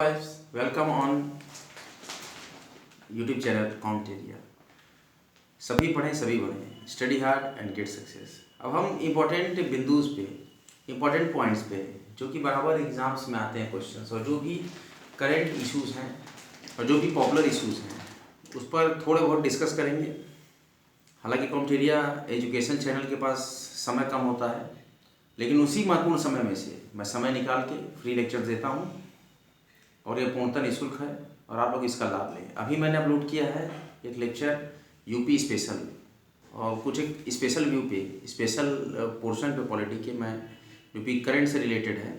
guys, welcome on YouTube channel count area. सभी पढ़ें सभी बढ़ें, study hard and get success. अब हम इम्पोर्टेंट बिंदुज पे, इम्पोर्टेंट पॉइंट्स पे जो कि बराबर एग्जाम्स में आते हैं क्वेश्चंस, और जो भी करेंट इश्यूज हैं और जो भी पॉपुलर इश्यूज हैं उस पर थोड़े बहुत डिस्कस करेंगे। हालांकि काउंट एरिया एजुकेशन चैनल के पास समय कम होता है, लेकिन उसी महत्वपूर्ण समय में से मैं समय निकाल के फ्री लेक्चर देता हूँ और ये पूर्णतः निःशुल्क है और आप लोग इसका लाभ लें। अभी मैंने अपलोड किया है एक लेक्चर यूपी स्पेशल, और कुछ एक स्पेशल व्यू पे, स्पेशल पोर्शन पे पॉलिटी के मैं जो भी करंट से रिलेटेड है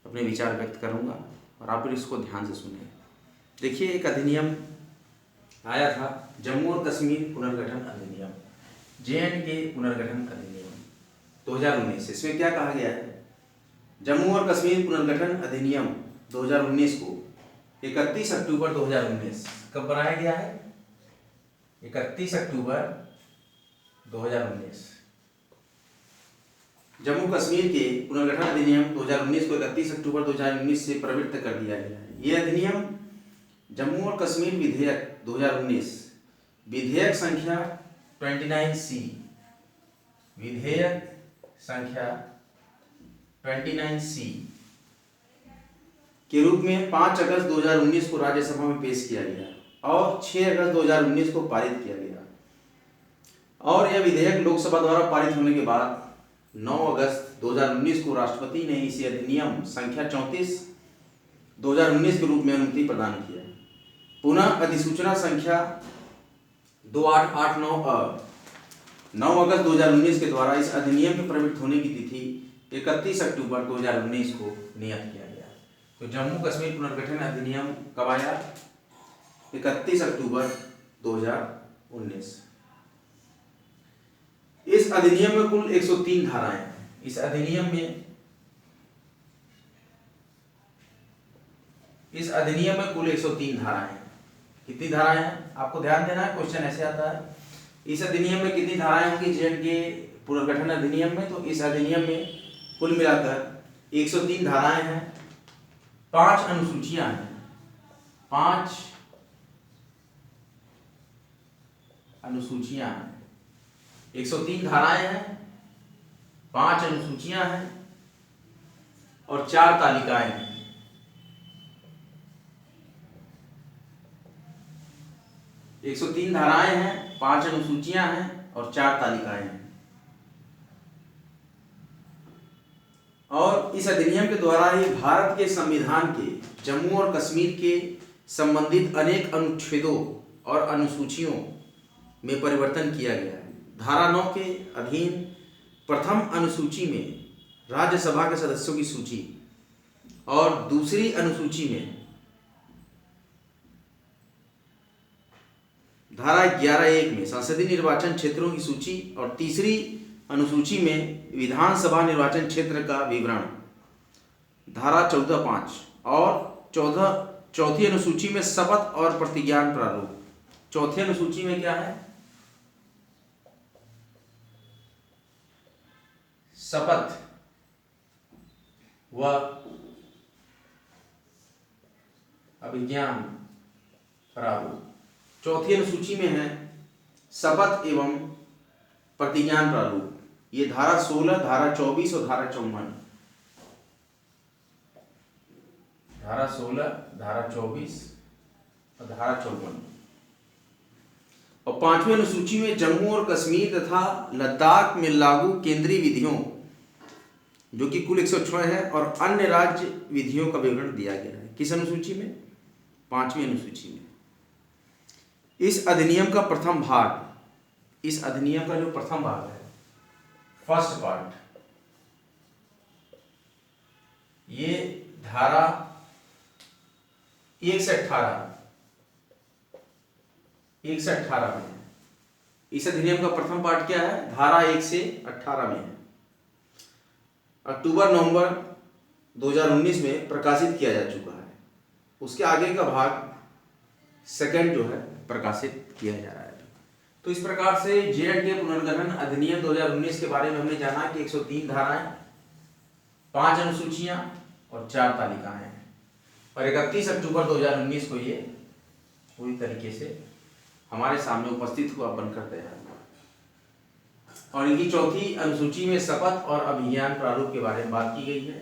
अपने विचार व्यक्त करूँगा और आप इसको ध्यान से सुनें। देखिए, एक अधिनियम आया था, जम्मू और कश्मीर पुनर्गठन अधिनियम, JNK पुनर्गठन अधिनियम 2019। इसमें क्या कहा गया है? जम्मू और कश्मीर पुनर्गठन अधिनियम 2019 को 31 अक्टूबर 2019 कब बनाया गया है? 31 अक्टूबर 2019 जम्मू कश्मीर के पुनर्गठन अधिनियम 2019 को 31 अक्टूबर 2019 से प्रवृत्त कर दिया गया है। यह अधिनियम जम्मू और कश्मीर विधेयक 2019 विधेयक संख्या 29C, विधेयक संख्या 29C के रूप में 5 अगस्त 2019 को राज्यसभा में पेश किया गया और 6 अगस्त 2019 को पारित किया गया, और यह विधेयक लोकसभा द्वारा पारित होने के बाद 9 अगस्त 2019 को राष्ट्रपति ने इसे अधिनियम संख्या 34 2019 के रूप में अनुमति प्रदान किया। पुनः अधिसूचना संख्या 2889 9 अगस्त 2019 के द्वारा इस अधिनियम के प्रवृत्त होने की तिथि 31 अक्टूबर 2019 को नियत किया गया। तो जम्मू कश्मीर पुनर्गठन अधिनियम कब आया? 31 अक्टूबर 2019। इस अधिनियम में कुल 103 धाराएं हैं। इस अधिनियम में कुल 103 धाराएं हैं। कितनी धाराएं हैं आपको ध्यान देना है, क्वेश्चन ऐसे आता है। इस अधिनियम में कितनी धाराएं होंगी JNK पुनर्गठन अधिनियम में? तो इस अधिनियम में कुल मिलाकर 103 धाराएं हैं, 5 अनुसूचियां हैं, 5 अनुसूचियां हैं। 103 धाराएं हैं, 5 अनुसूचियां हैं और 4 तालिकाएं हैं। एक 103 धाराएं हैं, 5 अनुसूचियां हैं और 4 तालिकाएं हैं। और इस अधिनियम के द्वारा ही भारत के संविधान के जम्मू और कश्मीर के संबंधित अनेक अनुच्छेदों और अनुसूचियों में परिवर्तन किया गया है। धारा 9 के अधीन प्रथम अनुसूची में राज्यसभा के सदस्यों की सूची और दूसरी अनुसूची में धारा 11(1) में संसदीय निर्वाचन क्षेत्रों की सूची और तीसरी अनुसूची में विधानसभा निर्वाचन क्षेत्र का विवरण, धारा 14(5) और चौथी अनुसूची में शपथ और प्रतिज्ञान प्रारूप। चौथी अनुसूची में क्या है? शपथ व अभिज्ञान प्रारूप। चौथी अनुसूची में है शपथ एवं प्रतिज्ञान प्रारूप। ये धारा 16, धारा 24 और धारा 54। धारा 16, धारा 24 और धारा 54। और 5वीं अनुसूची में जम्मू और कश्मीर तथा लद्दाख में लागू केंद्रीय विधियों, जो कि कुल 106 है, और अन्य राज्य विधियों का विवरण दिया गया है। किस अनुसूची में? 5वीं अनुसूची में। इस अधिनियम का प्रथम भाग, इस अधिनियम का जो प्रथम भाग है, फर्स्ट पार्ट, ये धारा 1 से 18 में है। इस अधिनियम का प्रथम पार्ट क्या है? धारा 1 से 18 में है। अक्टूबर-नवंबर 2019 में प्रकाशित किया जा चुका है। उसके आगे का भाग सेकंड जो है प्रकाशित किया जा रहा है। तो इस प्रकार से JNK पुनर्गठन अधिनियम 2019 के बारे में हमने जाना कि 103 धाराएं, 5 अनुसूचियां और 4 तालिकाएं हैं। और 31 अक्टूबर 2019 को ये पूरी तरीके से हमारे सामने उपस्थित हुआ, बनकर तैयार हुआ। और इनकी चौथी अनुसूची में शपथ और अभियान प्रारूप के बारे में बात की गई है।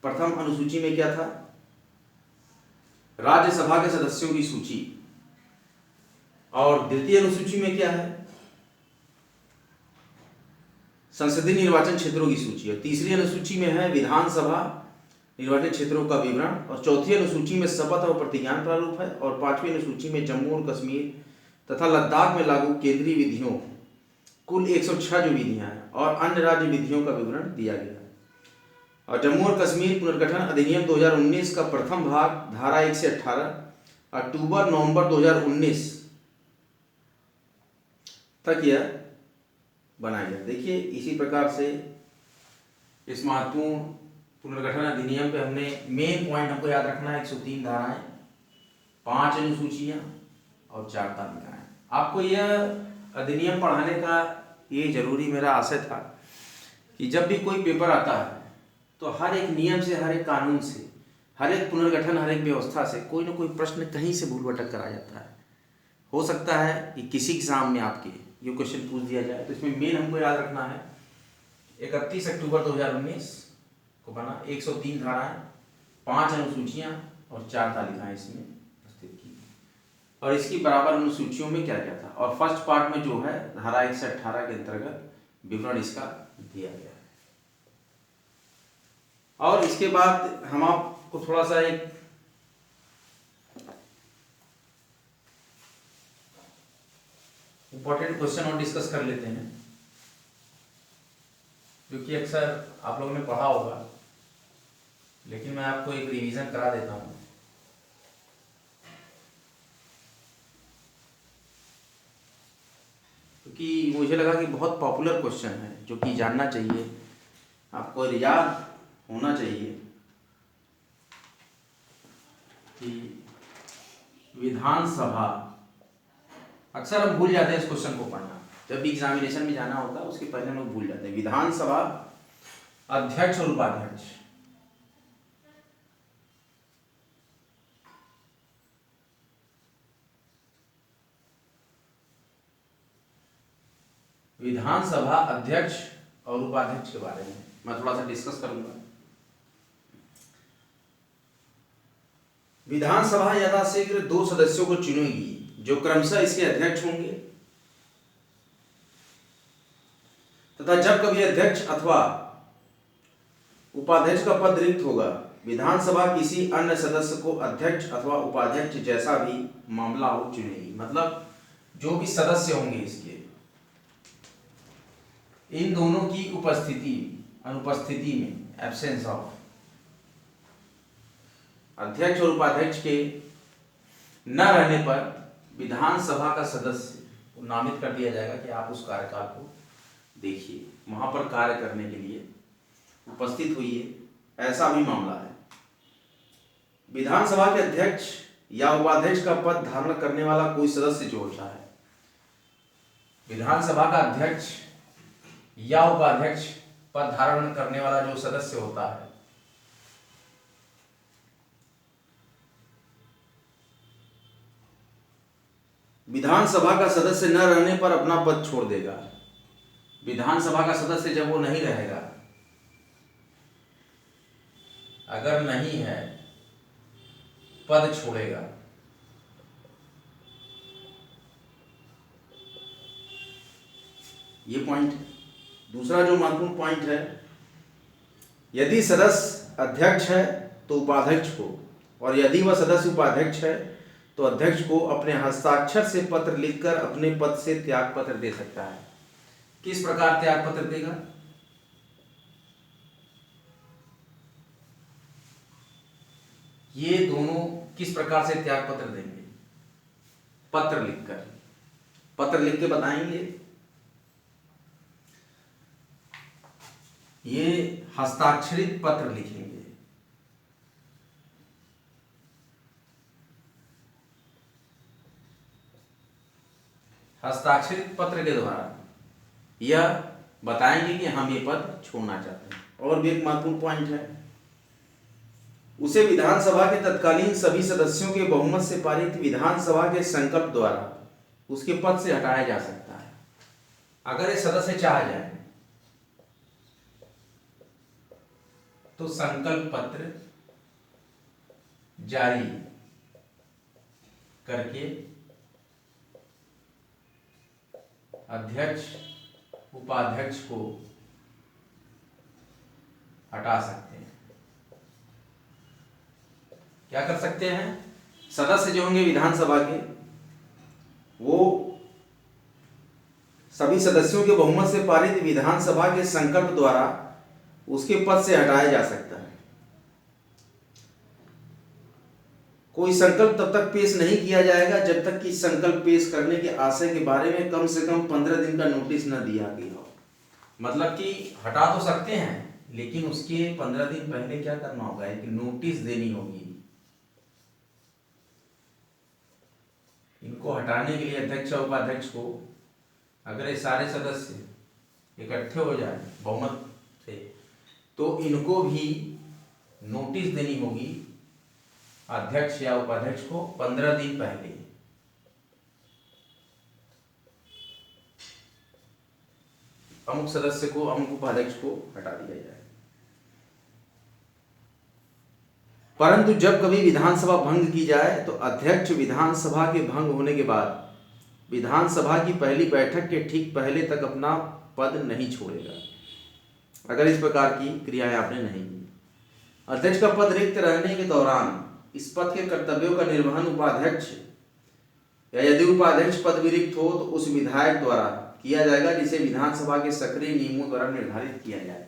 प्रथम अनुसूची में क्या था? राज्यसभा के सदस्यों की सूची। और द्वितीय अनुसूची में क्या है? संसदीय निर्वाचन क्षेत्रों की सूची। और तीसरी अनुसूची में है विधानसभा निर्वाचन क्षेत्रों का विवरण। और चौथी अनुसूची में शपथ और प्रतिज्ञान प्रारूप है। और पांचवी अनुसूची में जम्मू और कश्मीर तथा लद्दाख में लागू केंद्रीय विधियों, कुल 106 जो विधियां हैं, और अन्य राज्य विधियों का विवरण दिया गया है। और जम्मू और कश्मीर पुनर्गठन अधिनियम 2019 का प्रथम भाग धारा 1 से 18 अक्टूबर नवंबर 2019 तक यह बनाया गया। देखिए, इसी प्रकार से इस महत्वपूर्ण पुनर्गठन अधिनियम पे हमने मेन पॉइंट हमको याद रखना है 103 धाराएं, 5 अनुसूचियां और 4 तालिकाएं। आपको यह अधिनियम पढ़ाने का ये जरूरी मेरा आशय था कि जब भी कोई पेपर आता है तो हर एक नियम से, हर एक कानून से, हर एक पुनर्गठन, हर एक व्यवस्था से कोई ना कोई प्रश्न कहीं से भूल भटक कर आ जाता है। हो सकता है कि किसी एग्जाम में आपके ये क्वेश्चन पूछ दिया जाए। तो इसमें मेन हमको याद रखना है 31 अक्टूबर 2019 को बना, 103 धाराएं, 5 अनुसूचियां और 4 तालिकाएं इसमें प्रस्तुत की। और इसकी बराबर अनुसूचियों में क्या क्या था। और फर्स्ट पार्ट में जो है धारा 1 से 18 के अंतर्गत विवरण इसका दिया गया है। और इसके बाद हम आपको थोड़ा सा एक इंपॉर्टेंट क्वेश्चन और डिस्कस कर लेते हैं, जो कि अक्सर आप लोगों ने पढ़ा होगा, लेकिन मैं आपको एक रिवीजन करा देता हूं। क्योंकि मुझे लगा कि बहुत पॉपुलर क्वेश्चन है, जो कि जानना चाहिए, आपको याद होना चाहिए कि विधानसभा, अक्सर हम भूल जाते हैं इस क्वेश्चन को पढ़ना, जब भी एग्जामिनेशन में जाना होता है उसके पहले हम लोग भूल जाते हैं। विधानसभा अध्यक्ष और उपाध्यक्ष, विधानसभा अध्यक्ष और उपाध्यक्ष के बारे में मैं थोड़ा सा डिस्कस करूंगा। विधानसभा यथाशीघ्र 2 सदस्यों को चुनेगी, जो क्रमशः इसके अध्यक्ष होंगे, तथा जब कभी अध्यक्ष अथवा उपाध्यक्ष का पद रिक्त होगा, विधानसभा किसी अन्य सदस्य को अध्यक्ष अथवा उपाध्यक्ष जैसा भी मामला हो चुनेगी। मतलब जो भी सदस्य होंगे इसके, इन दोनों की अनुपस्थिति में, एब्सेंस ऑफ, अध्यक्ष और उपाध्यक्ष के न रहने पर विधानसभा का सदस्य को नामित कर दिया जाएगा कि आप उस कार्यकाल को देखिए, वहां पर कार्य करने के लिए उपस्थित हुई है, ऐसा भी मामला है। विधानसभा के अध्यक्ष या उपाध्यक्ष का पद धारण करने वाला कोई सदस्य जो होता है, विधानसभा का अध्यक्ष या उपाध्यक्ष पद धारण करने वाला जो सदस्य होता है, विधानसभा का सदस्य न रहने पर अपना पद छोड़ देगा। विधानसभा का सदस्य जब वो नहीं रहेगा, अगर नहीं है, पद छोड़ेगा। ये पॉइंट है। दूसरा जो महत्वपूर्ण पॉइंट है, यदि सदस्य अध्यक्ष है तो उपाध्यक्ष को, और यदि वह सदस्य उपाध्यक्ष है तो अध्यक्ष को अपने हस्ताक्षर से पत्र लिखकर अपने पद से त्याग पत्र दे सकता है। किस प्रकार त्याग पत्र देगा? ये दोनों किस प्रकार से त्याग पत्र देंगे? पत्र लिखकर, पत्र लिख के बताएंगे। ये हस्ताक्षरित पत्र लिखेंगे। हस्ताक्षरित पत्र के द्वारा यह बताएंगे कि हम ये पद छोड़ना चाहते हैं। और भी एक महत्वपूर्ण पॉइंट है, उसे विधानसभा के तत्कालीन सभी सदस्यों के बहुमत से पारित विधानसभा के संकल्प द्वारा उसके पद से हटाया जा सकता है। अगर ये सदस्य चाह जाए तो संकल्प पत्र जारी करके अध्यक्ष उपाध्यक्ष को हटा सकते हैं। क्या कर सकते हैं? सदस्य जो होंगे विधानसभा के, वो सभी सदस्यों के बहुमत से पारित विधानसभा के संकल्प द्वारा उसके पद से हटाया जा सकता है। कोई संकल्प तब तक पेश नहीं किया जाएगा जब तक कि संकल्प पेश करने के आशय के बारे में कम से कम 15 दिन का नोटिस न दिया गया हो। मतलब कि हटा तो सकते हैं, लेकिन उसके 15 दिन पहले क्या करना होगा, एक नोटिस देनी होगी। इनको हटाने के लिए अध्यक्ष और उपाध्यक्ष को, अगर ये सारे सदस्य इकट्ठे हो जाए बहुमत से, तो इनको भी नोटिस देनी होगी अध्यक्ष या उपाध्यक्ष को 15 दिन पहले। अमुक सदस्य को, अमुक उपाध्यक्ष को हटा दिया जाए। परंतु जब कभी विधानसभा भंग की जाए तो अध्यक्ष विधानसभा के भंग होने के बाद विधानसभा की पहली बैठक के ठीक पहले तक अपना पद नहीं छोड़ेगा, अगर इस प्रकार की क्रियाएं आपने नहीं की। अध्यक्ष का पद रिक्त रहने के दौरान इस पद के कर्तव्यों का निर्वहन उपाध्यक्ष या यदि उपाध्यक्ष पद भी रिक्त हो तो उस विधायक द्वारा किया जाएगा, जिसे विधानसभा के सक्रिय नियमों द्वारा निर्धारित किया जाए।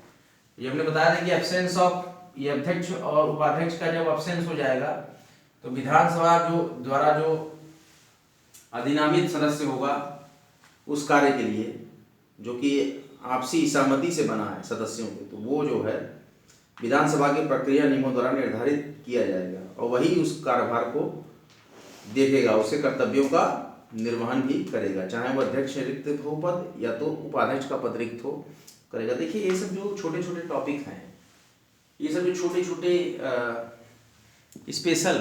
ये हमने बताया था कि एब्सेंस ऑफ, ये अध्यक्ष और उपाध्यक्ष का जब एब्सेंस हो जाएगा तो विधानसभा द्वारा जो अधिनामित सदस्य होगा उस कार्य के लिए, जो कि आपसी सहमति से बना है सदस्यों के, तो वो जो है विधानसभा के प्रक्रिया नियमों द्वारा निर्धारित किया जाएगा और वही उस कार्यभार को देखेगा, उसके कर्तव्यों का निर्वहन भी करेगा, चाहे वो अध्यक्ष रिक्त हो पद या तो उपाध्यक्ष का पद रिक्त हो करेगा। देखिए ये सब जो छोटे छोटे टॉपिक हैं, ये सब जो छोटे छोटे स्पेशल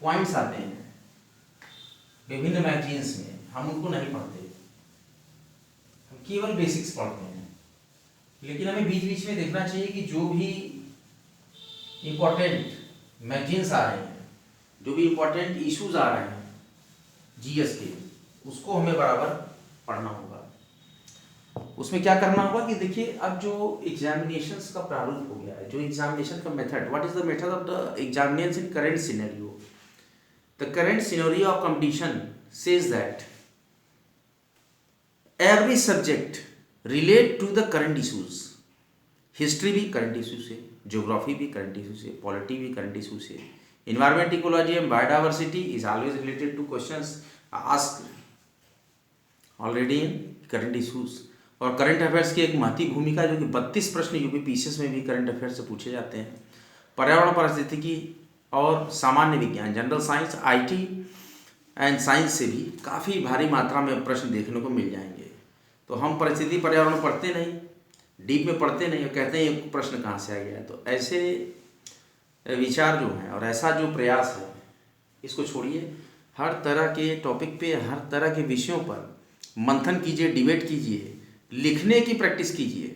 पॉइंट्स आते हैं विभिन्न मैगजीन्स में, हम उनको नहीं पढ़ते, हम केवल बेसिक्स पढ़ते हैं। लेकिन हमें बीच बीच में देखना चाहिए कि जो भी इम्पोर्टेंट मैगजीन्स आ रहे हैं, जो भी इम्पोर्टेंट इश्यूज आ रहे हैं जीएस के, उसको हमें बराबर पढ़ना होगा। उसमें क्या करना होगा कि देखिए अब जो एग्जामिनेशंस का प्रारूप हो गया है, जो एग्जामिनेशन का method, what is the method of the examination in current scenario. The current scenario of competition says that every subject relate to the current issues. History भी करंट इशू से, ज्योग्राफी भी करंट इशू से, polity भी current issue से, environment, ecology and biodiversity is always related to questions asked already in current issues. और current affairs की एक महत्वपूर्ण भूमिका, जो कि 32 प्रश्न यूपीपीसीएस में भी करंट अफेयर्स से पूछे जाते हैं। पर्यावरण, पारिस्थितिकी और सामान्य विज्ञान, general science, IT and science से भी काफ़ी भारी मात्रा में प्रश्न देखने को मिल जाएंगे। तो हम परिस्थिति पर्यावरण पढ़ते नहीं, डीप में पढ़ते नहीं और कहते हैं ये प्रश्न कहाँ से आ गया है। तो ऐसे विचार जो हैं और ऐसा जो प्रयास है, इसको छोड़िए। हर तरह के टॉपिक पे, हर तरह के विषयों पर मंथन कीजिए, डिबेट कीजिए, लिखने की प्रैक्टिस कीजिए।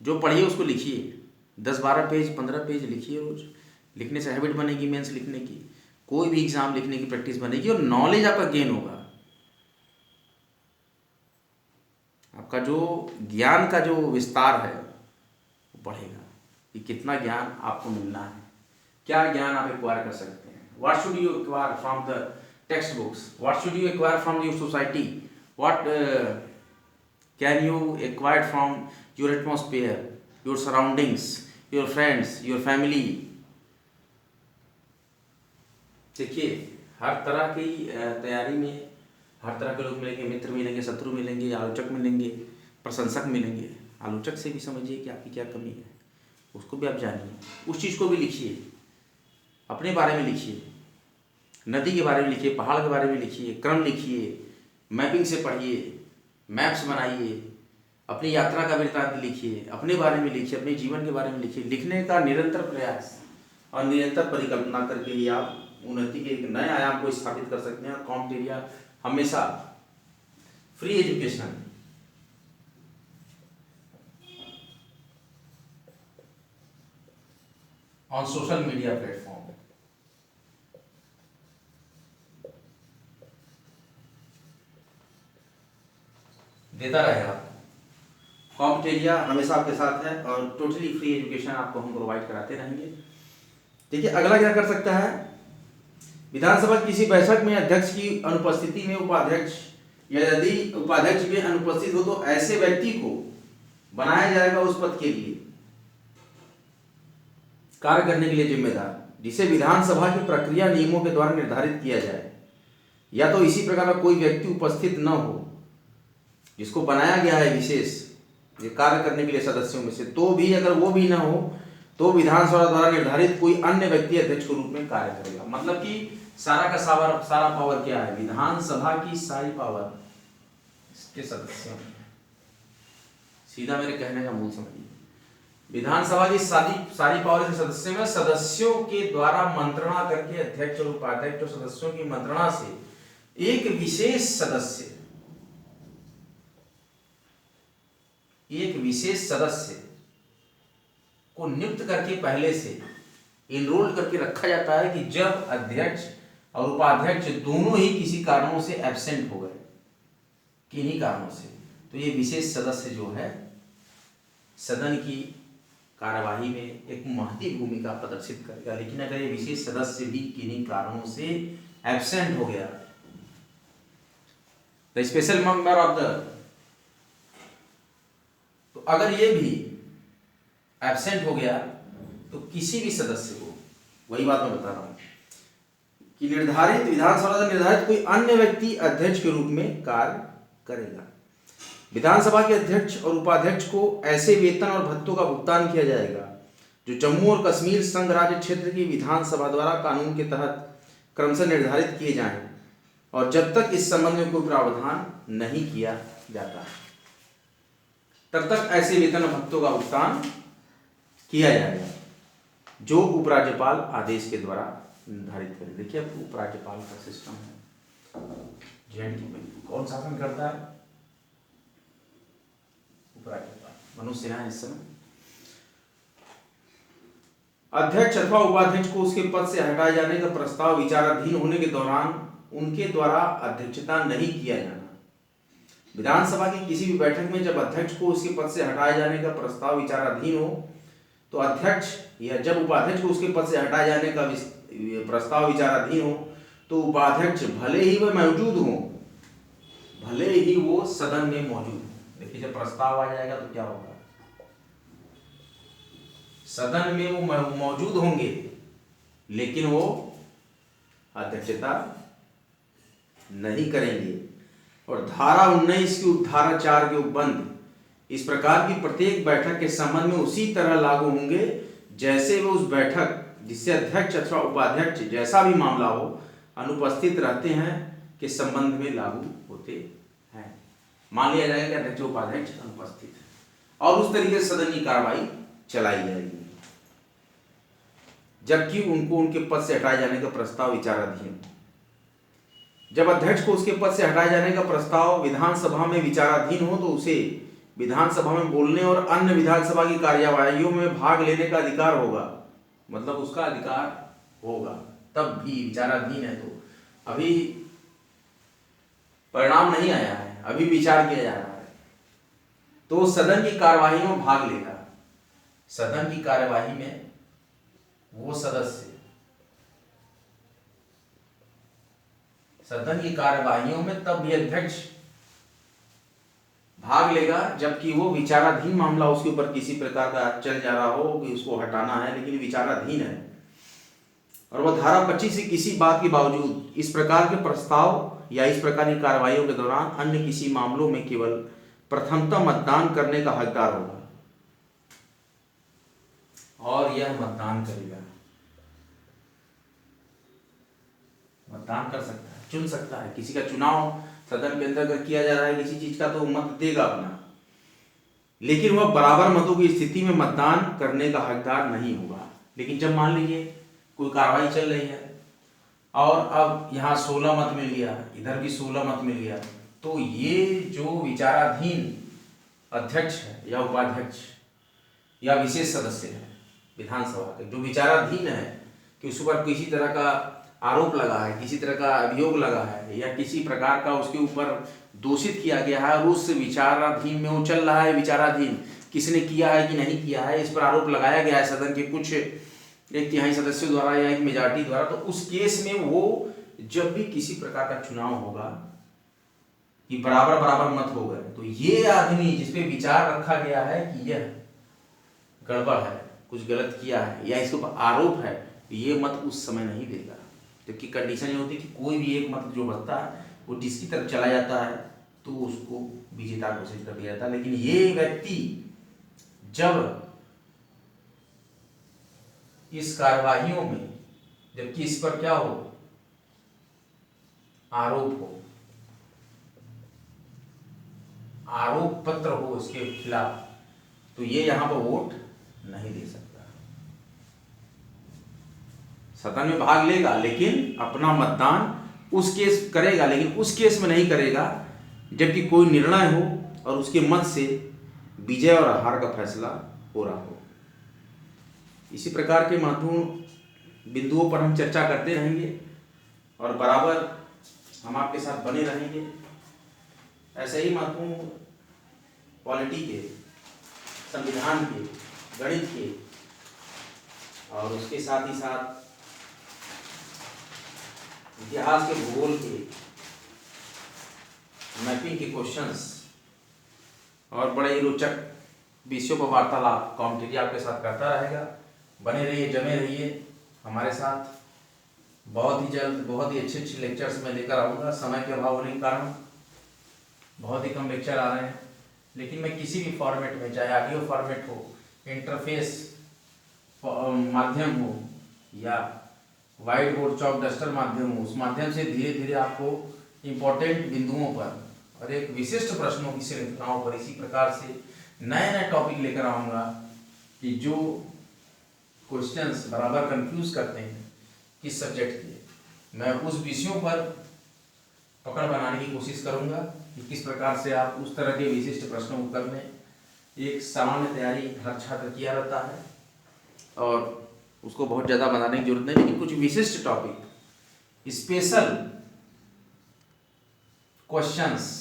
जो पढ़िए उसको लिखिए, 10-12 पेज 15 पेज लिखिए रोज। लिखने से हैबिट बनेगी मेंस लिखने की, कोई भी एग्जाम लिखने की प्रैक्टिस बनेगी और नॉलेज आपका गेन होगा। आपका जो ज्ञान का जो विस्तार है वो बढ़ेगा कि कितना ज्ञान आपको मिलना है, क्या ज्ञान आप एक्वायर कर सकते हैं। What should you acquire from the text books, what should you acquire from your society, what can you acquire from your atmosphere, your surroundings, your friends, your family. देखिए हर तरह की तैयारी में हर तरह के लोग मिलेंगे, मित्र मिलेंगे, शत्रु मिलेंगे, आलोचक मिलेंगे, प्रशंसक मिलेंगे। आलोचक से भी समझिए कि आपकी क्या कमी है, उसको भी आप जानिए, उस चीज़ को भी लिखिए, अपने बारे में लिखिए, नदी के बारे में लिखिए, पहाड़ के बारे में लिखिए, क्रम लिखिए, मैपिंग से पढ़िए, मैप्स बनाइए, अपनी यात्रा का वृत्तांत लिखिए, अपने बारे में लिखिए, अपने जीवन के बारे में लिखिए। लिखने का निरंतर प्रयास और निरंतर परिकल्पना करके ही आप उन्नति के एक नए आयाम को स्थापित कर सकते हैं। कॉम्पिटेरिया हमेशा free education on social media platform देता रहेगा। कॉम्पिटेरिया हमेशा आपके साथ है और टोटली फ्री एजुकेशन आपको हम प्रोवाइड कराते रहेंगे। देखिए अगला क्या कर सकता है, विधानसभा किसी बैठक में अध्यक्ष की अनुपस्थिति में उपाध्यक्ष या यदि उपाध्यक्ष भी अनुपस्थित हो तो ऐसे व्यक्ति को बनाया जाएगा उस पद के लिए कार्य करने के लिए जिम्मेदार, जिसे विधानसभा की प्रक्रिया नियमों के द्वारा निर्धारित किया जाए। या तो इसी प्रकार का कोई व्यक्ति उपस्थित न हो जिसको बनाया गया है विशेष ये कार्य करने के लिए सदस्यों में से, तो भी अगर वो भी ना हो तो विधानसभा द्वारा निर्धारित कोई अन्य व्यक्ति अध्यक्ष के रूप में कार्य करेगा। मतलब कि सारा का सारा पावर क्या है, विधानसभा की सारी पावर इसके सदस्यों में। सीधा मेरे कहने का मूल समझिए, विधानसभा की सारी पावर के सदस्यों में, सदस्यों के द्वारा मंत्रणा करके अध्यक्ष और उपाध्यक्ष और सदस्यों की मंत्रणा से एक विशेष सदस्य को नियुक्त करके पहले से इनरोल करके रखा जाता है कि जब अध्यक्ष और उपाध्यक्ष दोनों ही किसी कारणों से एब्सेंट हो गए, किन्हीं कारणों से, तो ये विशेष सदस्य जो है सदन की कार्यवाही में एक महती भूमिका प्रदर्शित करेगा। लेकिन अगर ये विशेष सदस्य भी किन्हीं कारणों से एब्सेंट हो गया, the special member of the, तो अगर ये भी एब्सेंट हो गया तो किसी भी सदस्य को, वही बात मैं बता रहा हूं कि निर्धारित विधानसभा द्वारा निर्धारित कोई अन्य व्यक्ति अध्यक्ष के रूप में कार्य करेगा। विधानसभा के अध्यक्ष और उपाध्यक्ष को ऐसे वेतन और भत्तों का भुगतान किया जाएगा जो जम्मू और कश्मीर संघ राज्य क्षेत्र की विधानसभा द्वारा कानून के तहत क्रमशः निर्धारित किए जाएं और जब तक इस संबंध में कोई प्रावधान नहीं किया जाता तब तक ऐसे वेतन और भत्तों का भुगतान किया जाएगा जो उपराज्यपाल आदेश के द्वारा निर्धारित करे। देखिए अब उपराज्यपाल का सिस्टम है, जेएनयू में कौन शासन करता है, उपराज्यपाल। मनोज सिन्हा इस समय अध्यक्ष अथवा उपाध्यक्ष को उसके पद से हटाए जाने का प्रस्ताव विचाराधीन होने के दौरान उनके द्वारा अध्यक्षता नहीं किया जाना। विधानसभा की किसी भी बैठक में जब अध्यक्ष को उसके पद से हटाए जाने का प्रस्ताव विचाराधीन हो तो अध्यक्ष या जब उपाध्यक्ष को उसके पद से हटाए जाने का प्रस्ताव विचाराधीन हो तो उपाध्यक्ष भले ही वह मौजूद हो, भले ही वो सदन में मौजूद हो। देखिए जब प्रस्ताव आ जाएगा तो क्या होगा, सदन में वो मौजूद होंगे लेकिन वो अध्यक्षता नहीं करेंगे। और धारा 19 की उपधारा 4 के उपबंध इस प्रकार की प्रत्येक बैठक के संबंध में उसी तरह लागू होंगे जैसे वे उस बैठक जिससे अध्यक्ष अथवा उपाध्यक्ष जैसा भी मामला हो अनुपस्थित रहते हैं के संबंध में लागू होते हैं। मान लिया जाएगा कि अध्यक्ष उपाध्यक्ष अनुपस्थित है और उस तरीके से सदन की कार्रवाई चलाई जाएगी जबकि उनको उनके पद से हटाए जाने का प्रस्ताव विचाराधीन। जब अध्यक्ष को उसके पद से हटाए जाने का प्रस्ताव विधानसभा में विचाराधीन हो तो उसे विधानसभा में बोलने और अन्य विधानसभा की कार्यवाहियों में भाग लेने का अधिकार होगा। मतलब उसका अधिकार होगा, तब भी विचाराधीन है। तो अभी परिणाम नहीं आया है, अभी विचार किया जा रहा है, तो सदन की कार्यवाही में भाग लेगा। सदन की कार्यवाही में वो सदस्य सदन की कार्यवाहियों में तब भी अध्यक्ष भाग लेगा जबकि वो विचाराधीन मामला उसके ऊपर किसी प्रकार का चल जा रहा हो कि उसको हटाना है लेकिन विचाराधीन है और वह धारा 25 से किसी बात के बावजूद इस प्रकार के प्रस्ताव या इस प्रकार की कार्रवाइयों के दौरान अन्य किसी मामलों में केवल प्रथमतः मतदान करने का हकदार होगा और यह मतदान करेगा, मतदान कर सकता है, चुन सकता है। किसी का चुनाव सदन के अंदर अगर किया जा रहा है किसी चीज का तो मत देगा अपना, लेकिन वह बराबर मतों की स्थिति में मतदान करने का हकदार नहीं होगा। लेकिन जब मान लीजिए कोई कार्रवाई चल रही है और अब यहाँ 16 मत मिल गया, इधर भी 16 मत मिल गया, तो ये जो विचाराधीन अध्यक्ष है या उपाध्यक्ष या विशेष सदस्य है विधानसभा के, जो विचाराधीन है कि उस पर किसी तरह का आरोप लगा है, किसी तरह का अभियोग लगा है या किसी प्रकार का उसके ऊपर दोषित किया गया है और उस विचाराधीन में वो चल रहा है, विचाराधीन किसने किया है कि नहीं किया है, इस पर आरोप लगाया गया है सदन के कुछ 1/3 सदस्यों द्वारा या एक मेजॉरिटी द्वारा, तो उस केस में वो जब भी किसी प्रकार का चुनाव होगा कि बराबर बराबर मत हो गए, तो ये आदमी जिसपे विचार रखा गया है कि यह गड़बड़ है, कुछ गलत किया है या इसके ऊपर आरोप है, ये मत उस समय नहीं देगा। जबकि कंडीशन ये होती है कि कोई भी एक मत जो बचता है वो जिसकी तरफ चला जाता है तो उसको विजेता घोषित कर दिया जाता है। लेकिन ये व्यक्ति जब इस कार्यवाहियों में, जबकि इस पर क्या हो, आरोप हो, आरोप पत्र हो उसके खिलाफ, तो ये यहां पर वोट नहीं दे सकता। सदन में भाग लेगा लेकिन अपना मतदान उस केस करेगा, लेकिन उस केस में नहीं करेगा जबकि कोई निर्णय हो और उसके मत से विजय और हार का फैसला हो रहा हो। इसी प्रकार के महत्वपूर्ण बिंदुओं पर हम चर्चा करते रहेंगे और बराबर हम आपके साथ बने रहेंगे। ऐसे ही महत्वपूर्ण पॉलिटी के, संविधान के, गणित के और उसके साथ ही साथ इतिहास के, भूगोल के, मैपिंग के क्वेश्चंस और बड़े ही रोचक विषयों पर वार्तालाप कॉमेंट्री आपके साथ करता रहेगा। बने रहिए, जमे रहिए हमारे साथ। बहुत ही जल्द बहुत ही अच्छे अच्छे लेक्चर्स मैं लेकर आऊँगा। समय के अभाव होने के कारण बहुत ही कम लेक्चर आ रहे हैं, लेकिन मैं किसी भी फॉर्मेट में, चाहे ऑडियो फॉर्मेट हो, इंटरफेस माध्यम हो या वाइट बोर्ड चॉक डस्टर माध्यम हो, उस माध्यम से धीरे धीरे आपको इम्पोर्टेंट बिंदुओं पर और एक विशिष्ट प्रश्नों की श्रृंखलाओं पर इसी प्रकार से नए नए टॉपिक लेकर आऊँगा कि जो क्वेश्चंस बराबर कंफ्यूज करते हैं किस सब्जेक्ट के, मैं उस विषयों पर पकड़ बनाने की कोशिश करूँगा कि किस प्रकार से आप उस तरह के विशिष्ट प्रश्नों को करने। एक सामान्य तैयारी हर छात्र किया रहता है और उसको बहुत ज़्यादा बनाने की जरूरत नहीं, लेकिन कुछ विशिष्ट topic, special questions,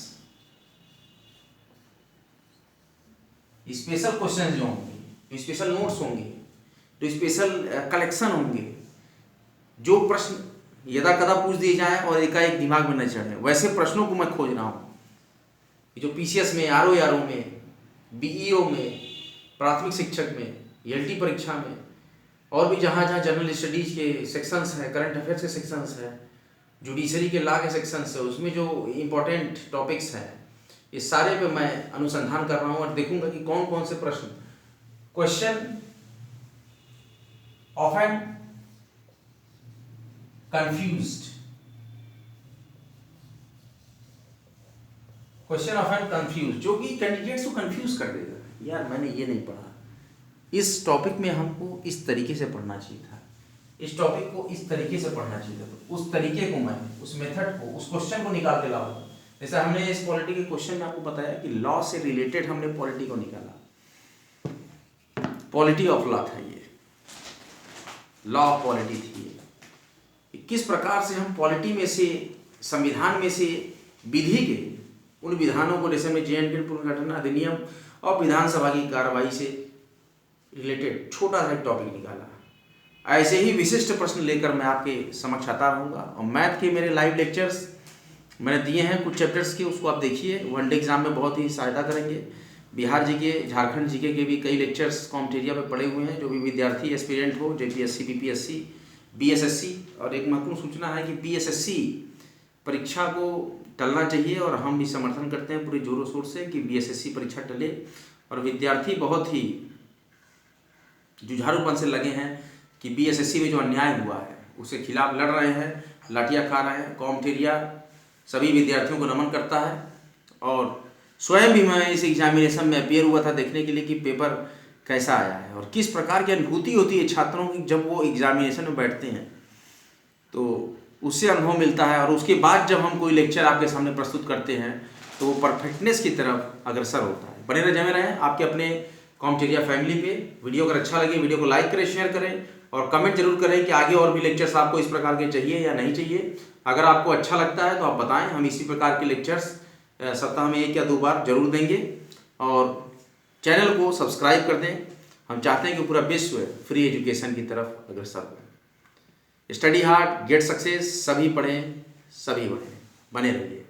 special questions जो होंगे, स्पेशल नोट्स होंगे, जो स्पेशल कलेक्शन होंगे, जो प्रश्न यदा कदा पूछ दिए जाए और एकाएक दिमाग में न चढ़े, वैसे प्रश्नों को मैं खोज रहा हूँ। जो पीसीएस में, आरओ में, बीईओ में, प्राथमिक शिक्षक में, एलटी परीक्षा में और भी जहाँ जहाँ जनरल स्टडीज के सेक्शंस हैं, करंट अफेयर्स के सेक्शंस हैं, जुडिशरी के लॉ के सेक्शंस है, उसमें जो इम्पोर्टेंट टॉपिक्स हैं, इस सारे पे मैं अनुसंधान कर रहा हूँ और देखूंगा कि कौन कौन से प्रश्न, question often confused, question often confuse, जो कि कैंडिडेट्स को कंफ्यूज कर देगा। यार मैंने ये नहीं पढ़ा, इस टॉपिक में हमको इस तरीके से पढ़ना चाहिए था, इस टॉपिक को इस तरीके से पढ़ना चाहिए था, तो उस तरीके को मैं, उस मेथड को, उस क्वेश्चन को निकाल के लाऊंगा। जैसे हमने इस पॉलिटी के क्वेश्चन में आपको बताया कि लॉ से रिलेटेड हमने पॉलिटी को निकाला, पॉलिटी ऑफ लॉ था ये, लॉ ऑफ पॉलिटी थी ये। किस प्रकार से हम पॉलिटी में से, संविधान में से विधि के उन विधानों को, जैसे हमने जे.एन.के पुनर्गठन अधिनियम और विधानसभा की कार्रवाई से रिलेटेड छोटा सा टॉपिक निकाला। ऐसे ही विशिष्ट प्रश्न लेकर मैं आपके समक्ष आता रहूँगा। और मैथ के मेरे लाइव लेक्चर्स मैंने दिए हैं कुछ चैप्टर्स के, उसको आप देखिए, वनडे एग्जाम में बहुत ही सहायता करेंगे। बिहार जीके, झारखंड जीके के भी कई लेक्चर्स कॉम्पिटेरिया पे पड़े हुए हैं। जो भी विद्यार्थी एस्पिरेंट हो, जेपीएससी, बीपीएससी, बीएसएससी, और एक महत्वपूर्ण सूचना है कि बीएसएससी परीक्षा को टलना चाहिए और हम भी समर्थन करते हैं पूरे जोरों शोर से कि बीएसएससी परीक्षा टले। और विद्यार्थी बहुत ही जुझारूपन से लगे हैं कि बीएसएससी में जो अन्याय हुआ है उसके खिलाफ लड़ रहे हैं, लाठियाँ खा रहे हैं। कॉम्पिटेरिया सभी विद्यार्थियों को नमन करता है और स्वयं भी मैं इस एग्जामिनेशन में अपियर हुआ था देखने के लिए कि पेपर कैसा आया है और किस प्रकार की अनुभूति होती है छात्रों की जब वो एग्जामिनेशन में बैठते हैं, तो उससे अनुभव मिलता है। और उसके बाद जब हम कोई लेक्चर आपके सामने प्रस्तुत करते हैं तो वो परफेक्टनेस की तरफ अग्रसर होता है। बने रहे जमे रहें आपके अपने कॉम्पटेरिया फैमिली पे। वीडियो अगर अच्छा लगे वीडियो को लाइक करें, शेयर करें और कमेंट जरूर करें कि आगे और भी लेक्चर्स आपको इस प्रकार के चाहिए या नहीं चाहिए। अगर आपको अच्छा लगता है तो आप बताएं, हम इसी प्रकार के लेक्चर्स सप्ताह में 1 या 2 बार जरूर देंगे। और चैनल को सब्सक्राइब कर दें। हम चाहते हैं कि पूरा विश्व फ्री एजुकेशन की तरफ अग्रसर हो। स्टडी हार्ड, गेट सक्सेस, सभी पढ़ें सभी बढ़ें। बने रहिए।